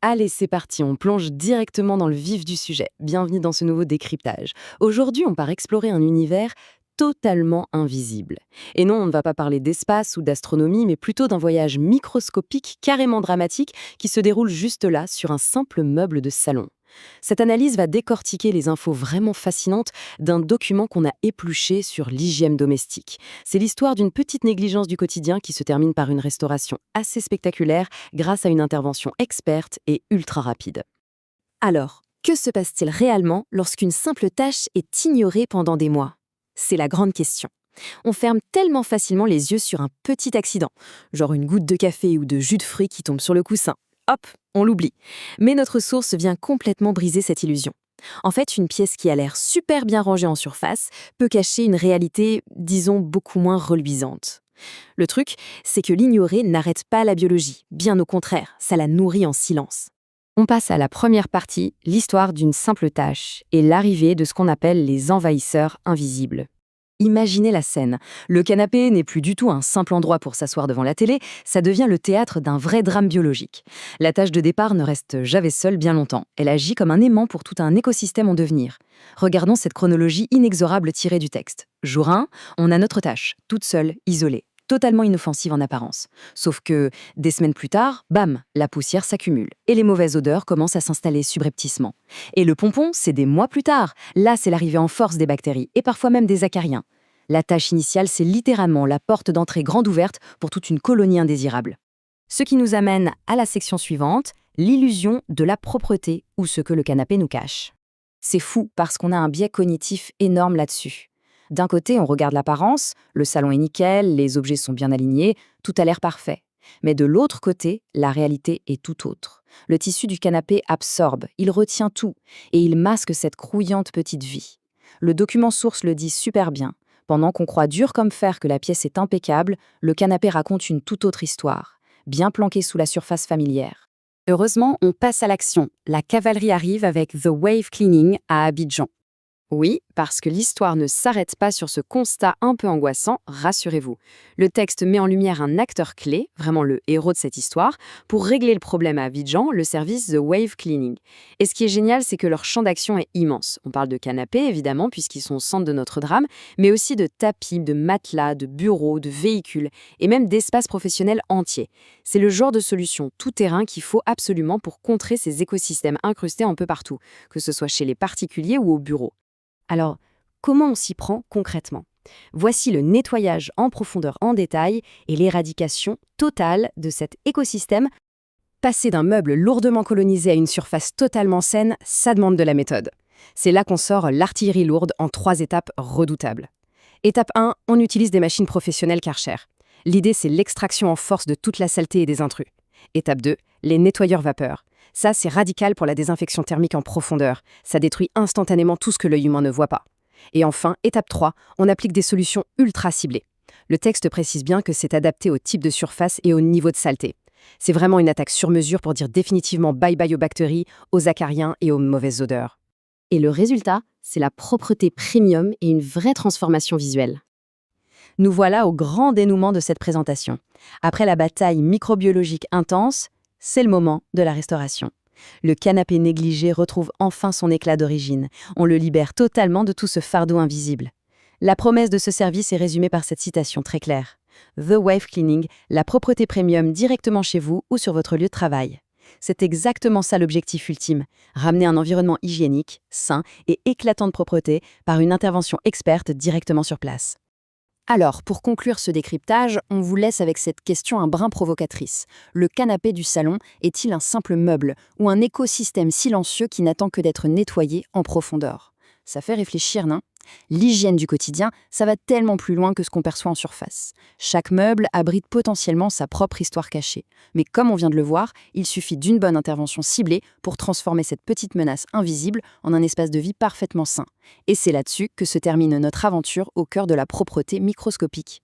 Allez, c'est parti, on plonge directement dans le vif du sujet. Bienvenue dans ce nouveau décryptage. Aujourd'hui, on part explorer un univers totalement invisible. Et non, on ne va pas parler d'espace ou d'astronomie, mais plutôt d'un voyage microscopique, carrément dramatique, qui se déroule juste là, sur un simple meuble de salon. Cette analyse va décortiquer les infos vraiment fascinantes d'un document qu'on a épluché sur l'hygiène domestique. C'est l'histoire d'une petite négligence du quotidien qui se termine par une restauration assez spectaculaire grâce à une intervention experte et ultra rapide. Alors, que se passe-t-il réellement lorsqu'une simple tâche est ignorée pendant des mois? C'est la grande question. On ferme tellement facilement les yeux sur un petit accident, genre une goutte de café ou de jus de fruits qui tombe sur le coussin. Hop, on l'oublie. Mais notre source vient complètement briser cette illusion. En fait, une pièce qui a l'air super bien rangée en surface peut cacher une réalité, disons, beaucoup moins reluisante. Le truc, c'est que l'ignorer n'arrête pas la biologie. Bien au contraire, ça la nourrit en silence. On passe à la première partie, l'histoire d'une simple tâche et l'arrivée de ce qu'on appelle les envahisseurs invisibles. Imaginez la scène. Le canapé n'est plus du tout un simple endroit pour s'asseoir devant la télé, ça devient le théâtre d'un vrai drame biologique. La tâche de départ ne reste jamais seule bien longtemps. Elle agit comme un aimant pour tout un écosystème en devenir. Regardons cette chronologie inexorable tirée du texte. Jour 1, on a notre tâche, toute seule, isolée, totalement inoffensive en apparence. Sauf que, des semaines plus tard, bam, la poussière s'accumule et les mauvaises odeurs commencent à s'installer subrepticement. Et le pompon, c'est des mois plus tard. Là, c'est l'arrivée en force des bactéries et parfois même des acariens. La tâche initiale, c'est littéralement la porte d'entrée grande ouverte pour toute une colonie indésirable. Ce qui nous amène à la section suivante, l'illusion de la propreté ou ce que le canapé nous cache. C'est fou parce qu'on a un biais cognitif énorme là-dessus. D'un côté, on regarde l'apparence, le salon est nickel, les objets sont bien alignés, tout a l'air parfait. Mais de l'autre côté, la réalité est tout autre. Le tissu du canapé absorbe, il retient tout, et il masque cette grouillante petite vie. Le document source le dit super bien. Pendant qu'on croit dur comme fer que la pièce est impeccable, le canapé raconte une toute autre histoire, bien planquée sous la surface familière. Heureusement, on passe à l'action. La cavalerie arrive avec The Wave Cleaning à Abidjan. Oui, parce que l'histoire ne s'arrête pas sur ce constat un peu angoissant, rassurez-vous. Le texte met en lumière un acteur clé, vraiment le héros de cette histoire, pour régler le problème à Abidjan, le service The Wave Cleaning. Et ce qui est génial, c'est que leur champ d'action est immense. On parle de canapés, évidemment, puisqu'ils sont au centre de notre drame, mais aussi de tapis, de matelas, de bureaux, de véhicules, et même d'espaces professionnels entiers. C'est le genre de solution tout-terrain qu'il faut absolument pour contrer ces écosystèmes incrustés un peu partout, que ce soit chez les particuliers ou au bureau. Alors, comment on s'y prend concrètement? Voici le nettoyage en profondeur en détail et l'éradication totale de cet écosystème. Passer d'un meuble lourdement colonisé à une surface totalement saine, ça demande de la méthode. C'est là qu'on sort l'artillerie lourde en 3 étapes redoutables. Étape 1, on utilise des machines professionnelles Karcher. L'idée, c'est l'extraction en force de toute la saleté et des intrus. Étape 2, les nettoyeurs vapeur. Ça, c'est radical pour la désinfection thermique en profondeur. Ça détruit instantanément tout ce que l'œil humain ne voit pas. Et enfin, étape 3, on applique des solutions ultra ciblées. Le texte précise bien que c'est adapté au type de surface et au niveau de saleté. C'est vraiment une attaque sur mesure pour dire définitivement bye-bye aux bactéries, aux acariens et aux mauvaises odeurs. Et le résultat, c'est la propreté premium et une vraie transformation visuelle. Nous voilà au grand dénouement de cette présentation. Après la bataille microbiologique intense, c'est le moment de la restauration. Le canapé négligé retrouve enfin son éclat d'origine. On le libère totalement de tout ce fardeau invisible. La promesse de ce service est résumée par cette citation très claire. The Wave Cleaning, la propreté premium directement chez vous ou sur votre lieu de travail. C'est exactement ça l'objectif ultime, ramener un environnement hygiénique, sain et éclatant de propreté par une intervention experte directement sur place. Alors, pour conclure ce décryptage, on vous laisse avec cette question un brin provocatrice. Le canapé du salon est-il un simple meuble ou un écosystème silencieux qui n'attend que d'être nettoyé en profondeur? Ça fait réfléchir, non? L'hygiène du quotidien, ça va tellement plus loin que ce qu'on perçoit en surface. Chaque meuble abrite potentiellement sa propre histoire cachée. Mais comme on vient de le voir, il suffit d'une bonne intervention ciblée pour transformer cette petite menace invisible en un espace de vie parfaitement sain. Et c'est là-dessus que se termine notre aventure au cœur de la propreté microscopique.